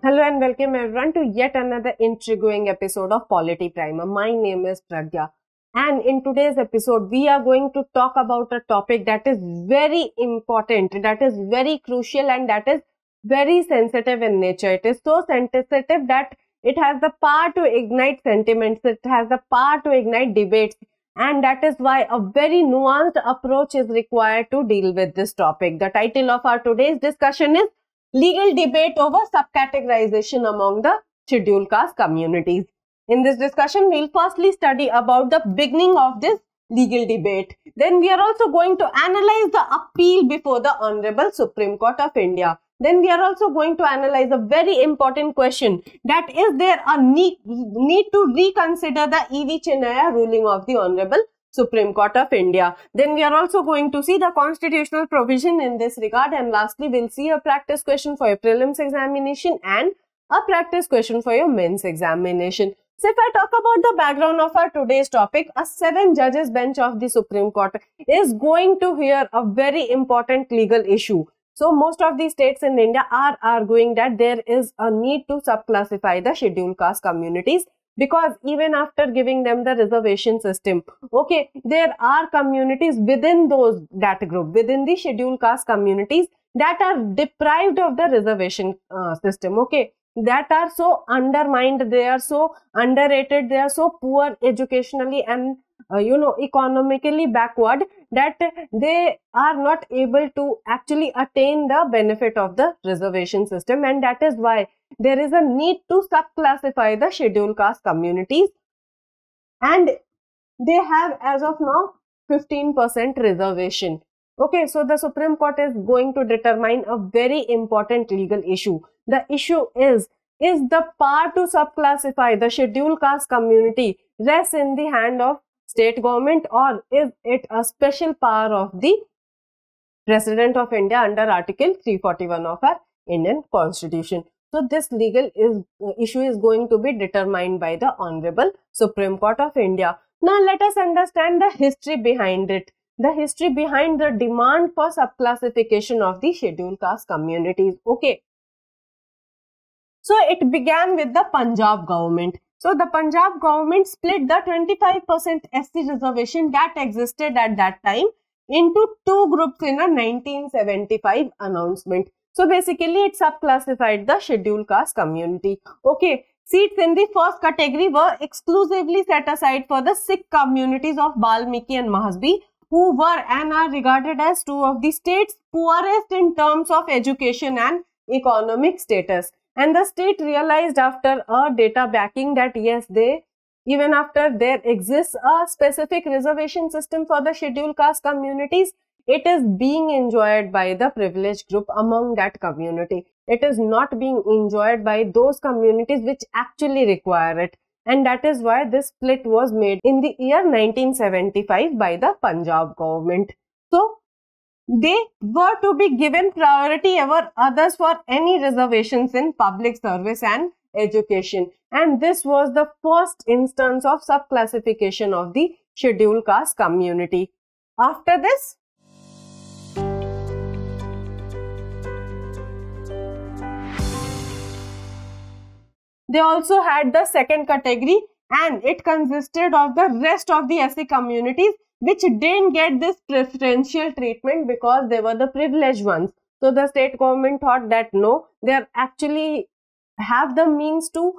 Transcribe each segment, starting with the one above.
Hello and welcome everyone to yet another intriguing episode of Polity Primer. My name is Pragya, and in today's episode we are going to talk about a topic that is very important, that is very crucial, and that is very sensitive in nature. It is so sensitive that it has the power to ignite sentiments, it has the power to ignite debates, and that is why a very nuanced approach is required to deal with this topic. The title of our today's discussion is Legal Debate over Subcategorization Among the Scheduled Caste Communities. In this discussion, we'll firstly study about the beginning of this legal debate. Then we are also going to analyze the appeal before the Honorable Supreme Court of India. Then we are also going to analyze a very important question, that is there a need to reconsider the E.V. Chinnaya ruling of the Honorable Supreme Court of India. Then we are also going to see the constitutional provision in this regard, and lastly we'll see a practice question for your prelims examination and a practice question for your mains examination. So if I talk about the background of our today's topic, a 7 judges bench of the Supreme Court is going to hear a very important legal issue. So most of the states in India are arguing that there is a need to subclassify the scheduled caste communities, because even after giving them the reservation system, okay, there are communities within that group, within the scheduled caste communities, that are deprived of the reservation system, okay, that are so undermined, they are so underrated, they are so poor educationally and economically backward, that they are not able to actually attain the benefit of the reservation system, and that is why there is a need to subclassify the scheduled caste communities, and they have as of now 15% reservation. Okay, so the Supreme Court is going to determine a very important legal issue. The issue is the power to subclassify the scheduled caste community rests in the hand of state government, or is it a special power of the President of India under Article 341 of our Indian Constitution? So this legal issue is going to be determined by the Honorable Supreme Court of India. Now let us understand the history behind it, the history behind the demand for subclassification of the scheduled caste communities. Okay, so it began with the Punjab government. So the Punjab government split the 25% SC reservation that existed at that time into two groups in a 1975 announcement. So basically it subclassified the scheduled caste community. Okay, seats in the first category were exclusively set aside for the Sikh communities of Balmiki and Mahasbi, who were and are regarded as two of the state's poorest in terms of education and economic status. And the state realized after a data backing that yes, even after there exists a specific reservation system for the scheduled caste communities, it is being enjoyed by the privileged group among that community. It is not being enjoyed by those communities which actually require it. And that is why this split was made in the year 1975 by the Punjab government. So they were to be given priority over others for any reservations in public service and education. And this was the first instance of subclassification of the scheduled caste community. After this, they also had the second category, and it consisted of the rest of the SC communities which didn't get this preferential treatment because they were the privileged ones. So the state government thought that no, they are actually have the means to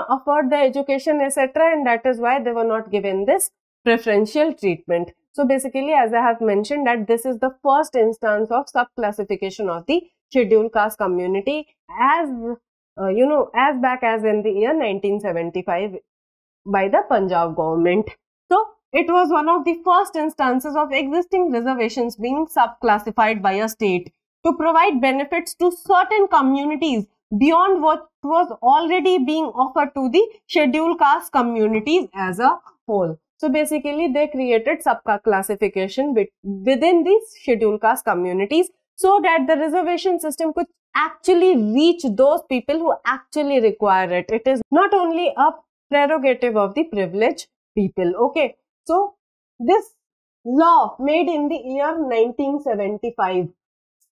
afford the education, etc., and that is why they were not given this preferential treatment. So basically, as I have mentioned, that this is the first instance of subclassification of the scheduled caste community as as back as in the year 1975 by the Punjab government. So it was one of the first instances of existing reservations being subclassified by a state to provide benefits to certain communities beyond what was already being offered to the scheduled caste communities as a whole. So basically they created subclassification within these scheduled caste communities so that the reservation system could actually reach those people who actually require it. It is not only a prerogative of the privileged people. Okay, so this law made in the year 1975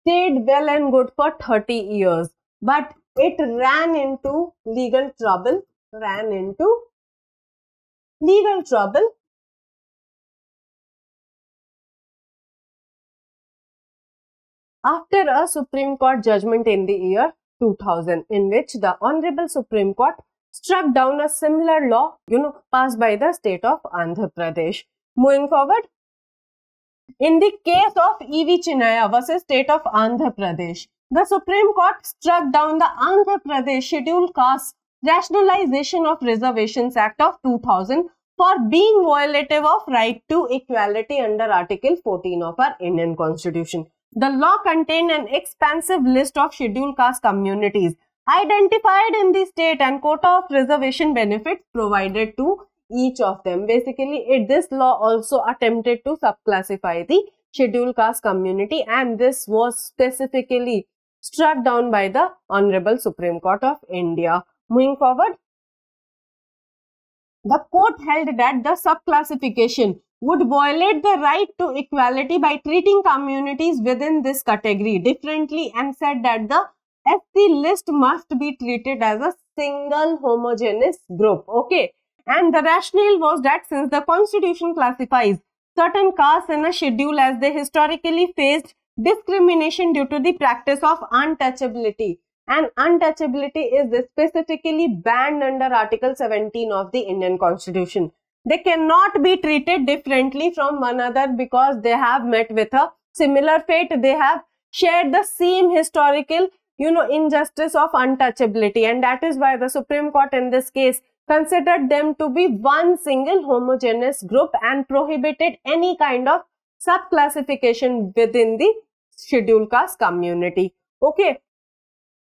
stayed well and good for 30 years. But it ran into legal trouble, after a Supreme Court judgment in the year 2000, in which the Honorable Supreme Court struck down a similar law, passed by the state of Andhra Pradesh. Moving forward, in the case of E.V. Chinnaya versus state of Andhra Pradesh, the Supreme Court struck down the Andhra Pradesh Scheduled Caste Rationalization of Reservations Act of 2000 for being violative of right to equality under Article 14 of our Indian Constitution. The law contained an expansive list of scheduled caste communities identified in the state and quota of reservation benefits provided to each of them. Basically, this law also attempted to subclassify the scheduled caste community, and this was specifically struck down by the Honorable Supreme Court of India. Moving forward, the court held that the subclassification would violate the right to equality by treating communities within this category differently, and said that the SC list must be treated as a single homogeneous group. Okay. And the rationale was that since the constitution classifies certain castes in a schedule as they historically faced discrimination due to the practice of untouchability, and untouchability is specifically banned under Article 17 of the Indian Constitution. They cannot be treated differently from one another because they have met with a similar fate. They have shared the same historical, injustice of untouchability, and that is why the Supreme Court in this case considered them to be one single homogeneous group and prohibited any kind of subclassification within the scheduled caste community. Okay.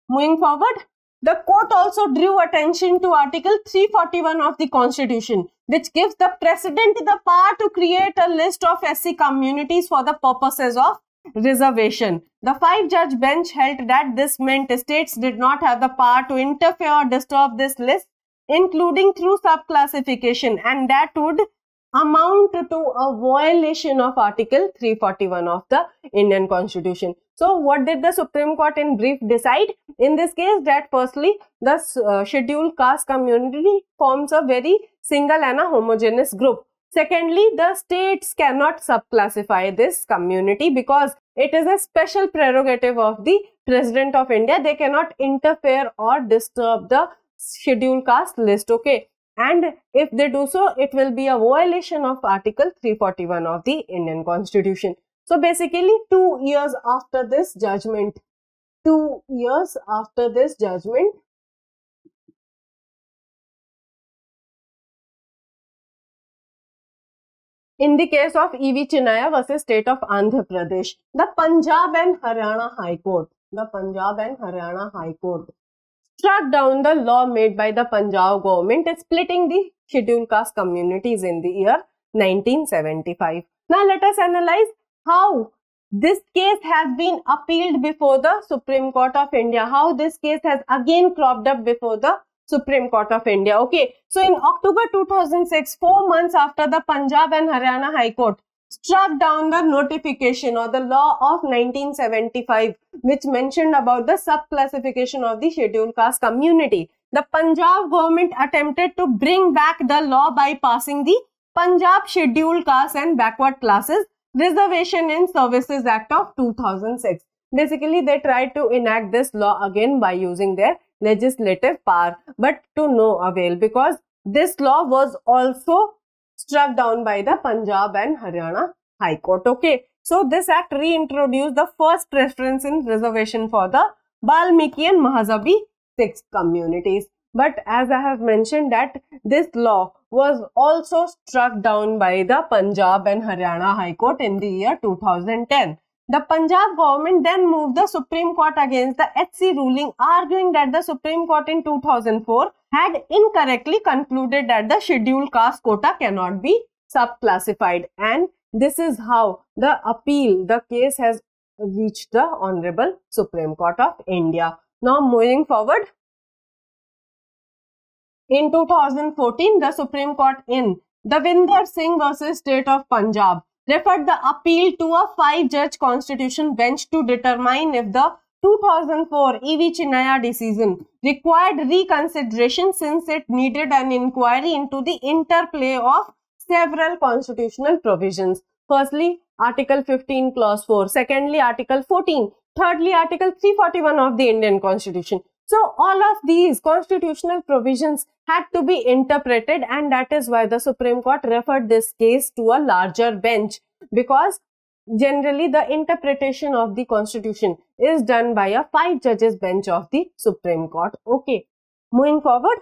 Moving forward, the court also drew attention to Article 341 of the Constitution, which gives the President the power to create a list of SC communities for the purposes of reservation. The 5-judge bench held that this meant states did not have the power to interfere or disturb this list, including through subclassification, and that would amount to a violation of Article 341 of the Indian Constitution. So, what did the Supreme Court in brief decide? In this case, that firstly, the scheduled caste community forms a very single and a homogeneous group. Secondly, the states cannot subclassify this community because it is a special prerogative of the President of India. They cannot interfere or disturb the scheduled caste list. Okay. And if they do so, it will be a violation of Article 341 of the Indian Constitution. So basically 2 years after this judgment, in the case of E.V. Chinnaya versus state of Andhra Pradesh, the Punjab and Haryana High Court struck down the law made by the Punjab government splitting the scheduled caste communities in the year 1975. Now let us analyze how this case has been appealed before the Supreme Court of India, how this case has again cropped up before the Supreme Court of India. Okay, so in October 2006, 4 months after the Punjab and Haryana High Court struck down the notification or the law of 1975, which mentioned about the subclassification of the scheduled caste community, the Punjab government attempted to bring back the law by passing the Punjab Scheduled Caste and Backward Classes Reservation in Services Act of 2006. Basically, they tried to enact this law again by using their legislative power, but to no avail because this law was also struck down by the Punjab and Haryana High Court. Okay, so this act reintroduced the first preference in reservation for the Balmiki and Mahazabhi Sikh communities. But as I have mentioned that this law was also struck down by the Punjab and Haryana High Court in the year 2010. The Punjab government then moved the Supreme Court against the HC ruling, arguing that the Supreme Court in 2004 had incorrectly concluded that the scheduled caste quota cannot be subclassified. And this is how the case has reached the Honorable Supreme Court of India. Now moving forward, in 2014, the Supreme Court in Davinder Singh versus State of Punjab referred the appeal to a 5-judge constitution bench to determine if the 2004 E.V. Chinnaya decision required reconsideration since it needed an inquiry into the interplay of several constitutional provisions. Firstly, Article 15 Clause 4. Secondly, Article 14. Thirdly, Article 341 of the Indian Constitution. So, all of these constitutional provisions had to be interpreted, and that is why the Supreme Court referred this case to a larger bench, because generally the interpretation of the Constitution is done by a 5 judges bench of the Supreme Court. Okay, moving forward,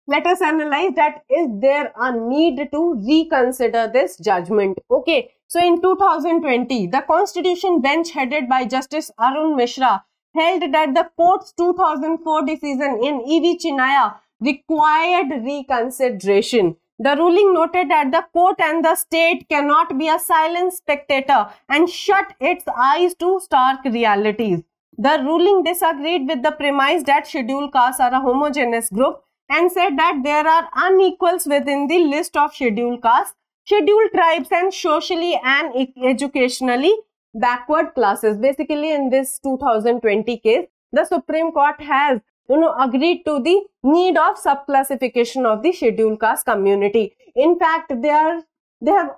let us analyze that is there a need to reconsider this judgment. Okay, so in 2020, the Constitution bench headed by Justice Arun Mishra held that the court's 2004 decision in E.V. Chinnaya required reconsideration. The ruling noted that the court and the state cannot be a silent spectator and shut its eyes to stark realities. The ruling disagreed with the premise that scheduled castes are a homogeneous group and said that there are unequals within the list of scheduled castes, scheduled tribes, and socially and educationally backward classes. Basically, in this 2020 case, the Supreme Court has agreed to the need of subclassification of the scheduled caste community. In fact, they have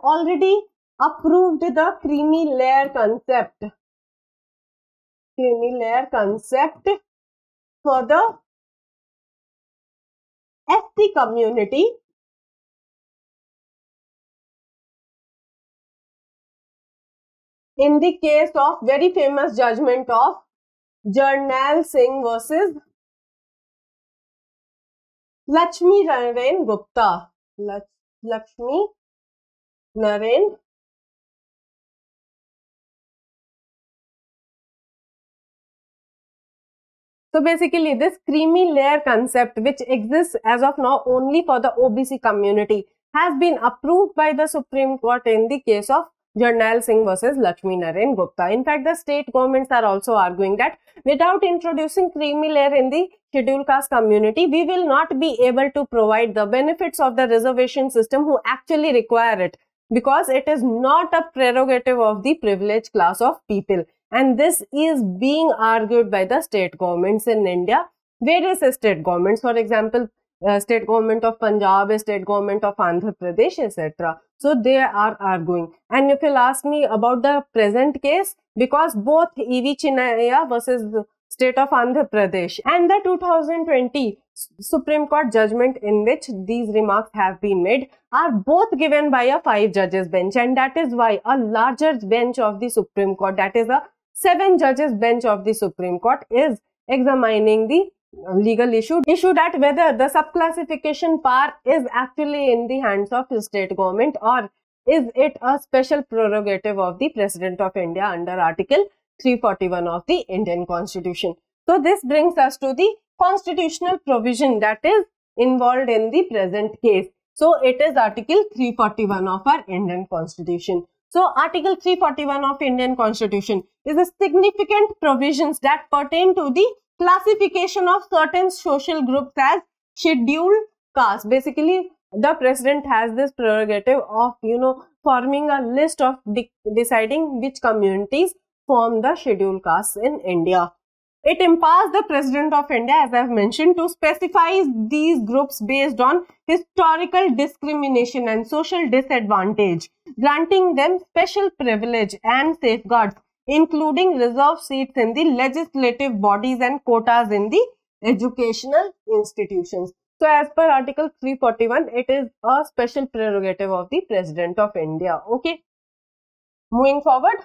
already approved the creamy layer concept. Creamy layer concept for the ST community in the case of very famous judgment of Jarnail Singh versus Lakshmi Narain Gupta. Lakshmi Narain So basically, this creamy layer concept, which exists as of now only for the OBC community, has been approved by the Supreme Court in the case of Jarnail Singh versus Lakshmi Narain Gupta. In fact, the state governments are also arguing that without introducing creamy layer in the scheduled caste community, we will not be able to provide the benefits of the reservation system who actually require it, because it is not a prerogative of the privileged class of people. And this is being argued by the state governments in India, various state governments, for example, state government of Punjab, state government of Andhra Pradesh, etc. So they are arguing. And if you'll ask me about the present case, because both E.V. Chinnaya versus the state of Andhra Pradesh and the 2020 Supreme Court judgment in which these remarks have been made are both given by a 5 judges bench, and that is why a larger bench of the Supreme Court, that is a 7 judges bench of the Supreme Court, is examining the legal issue that whether the subclassification power is actually in the hands of the state government or is it a special prerogative of the President of India under Article 341 of the Indian Constitution. So this brings us to the constitutional provision that is involved in the present case. So it is Article 341 of our Indian Constitution. So Article 341 of Indian Constitution is a significant provisions that pertain to the classification of certain social groups as scheduled castes. Basically, the president has this prerogative of, forming a list of deciding which communities form the scheduled castes in India. It empowers the President of India, as I have mentioned, to specify these groups based on historical discrimination and social disadvantage, granting them special privilege and safeguards, including reserved seats in the legislative bodies and quotas in the educational institutions. So, as per Article 341, it is a special prerogative of the President of India. Okay. Moving forward.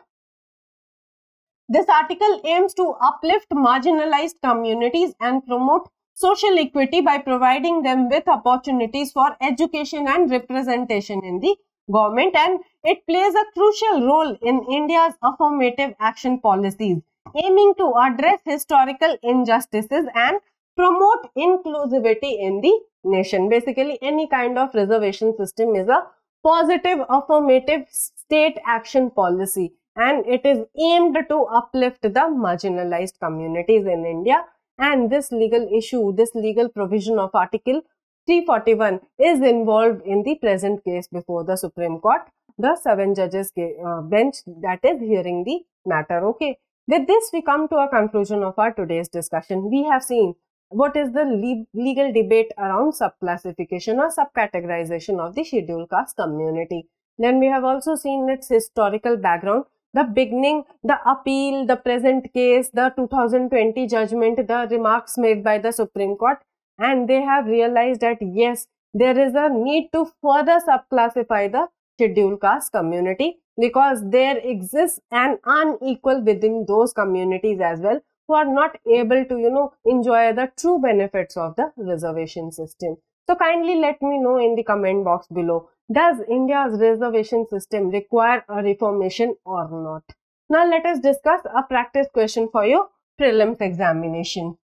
This article aims to uplift marginalized communities and promote social equity by providing them with opportunities for education and representation in the government, and it plays a crucial role in India's affirmative action policies, aiming to address historical injustices and promote inclusivity in the nation. Basically, any kind of reservation system is a positive affirmative state action policy, and it is aimed to uplift the marginalized communities in India. And this legal issue, this legal provision of Article 341 is involved in the present case before the Supreme Court. the 7 judges bench that is hearing the matter. Okay. With this, we come to a conclusion of our today's discussion. We have seen what is the legal debate around subclassification or subcategorization of the scheduled caste community. Then we have also seen its historical background, the beginning, the appeal, the present case, the 2020 judgment, the remarks made by the Supreme Court, and they have realized that yes, there is a need to further subclassify the scheduled caste community because there exists an unequal within those communities as well who are not able to, enjoy the true benefits of the reservation system. So kindly let me know in the comment box below, does India's reservation system require a reformation or not? Now let us discuss a practice question for your prelims examination.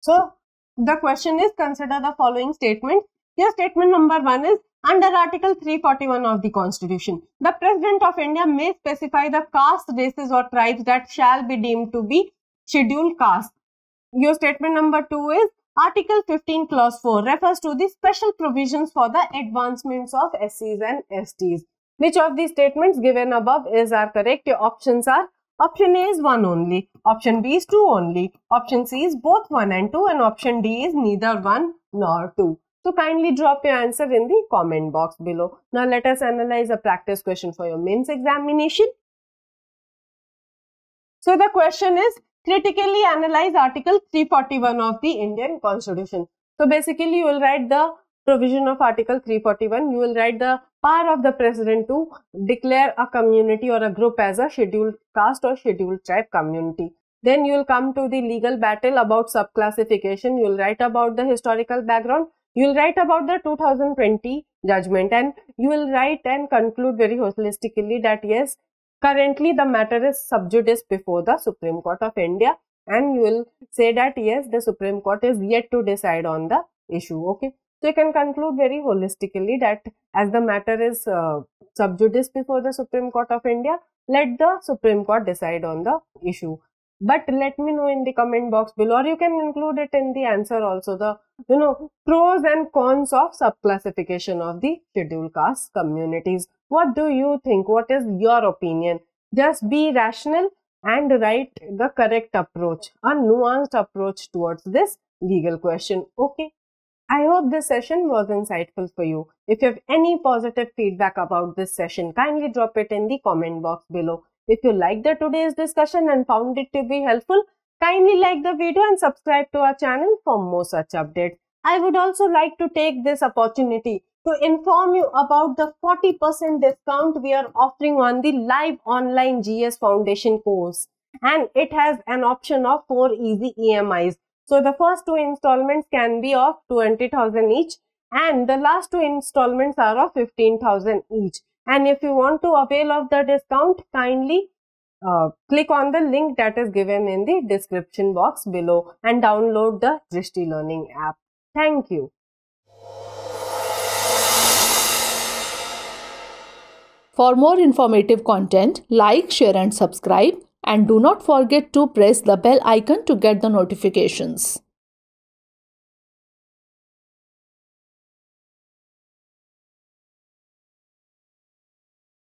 So the question is, consider the following statement. Here statement number 1 is, under Article 341 of the Constitution, the President of India may specify the caste, races or tribes that shall be deemed to be scheduled caste. Your statement number 2 is, Article 15 Clause 4 refers to the special provisions for the advancements of SCs and STs. Which of these statements given above are correct? Your options are, option A is 1 only, option B is 2 only, option C is both 1 and 2, and option D is neither 1 nor 2. So kindly drop your answer in the comment box below. Now let us analyze a practice question for your mains examination. So the question is, critically analyze Article 341 of the Indian Constitution. So basically you will write the provision of Article 341. You will write the power of the President to declare a community or a group as a scheduled caste or scheduled tribe community. Then you will come to the legal battle about subclassification. You will write about the historical background. You will write about the 2020 judgment, and you will write and conclude very holistically that yes, currently the matter is sub judice before the Supreme Court of India, and you will say that yes, the Supreme Court is yet to decide on the issue. Okay. So you can conclude very holistically that as the matter is sub judice before the Supreme Court of India, let the Supreme Court decide on the issue. But let me know in the comment box below, or you can include it in the answer also, the pros and cons of subclassification of the scheduled caste communities. What do you think? What is your opinion? Just be rational and write the correct approach, a nuanced approach towards this legal question. Okay. I hope this session was insightful for you. If you have any positive feedback about this session, kindly drop it in the comment box below. If you liked today's discussion and found it to be helpful, kindly like the video and subscribe to our channel for more such updates. I would also like to take this opportunity to inform you about the 40% discount we are offering on the live online GS Foundation course, and it has an option of 4 easy EMIs. So the first 2 installments can be of 20,000 each, and the last 2 installments are of 15,000 each. And if you want to avail of the discount, kindly click on the link that is given in the description box below and download the Drishti Learning app. Thank you. For more informative content, like, share and subscribe, and do not forget to press the bell icon to get the notifications.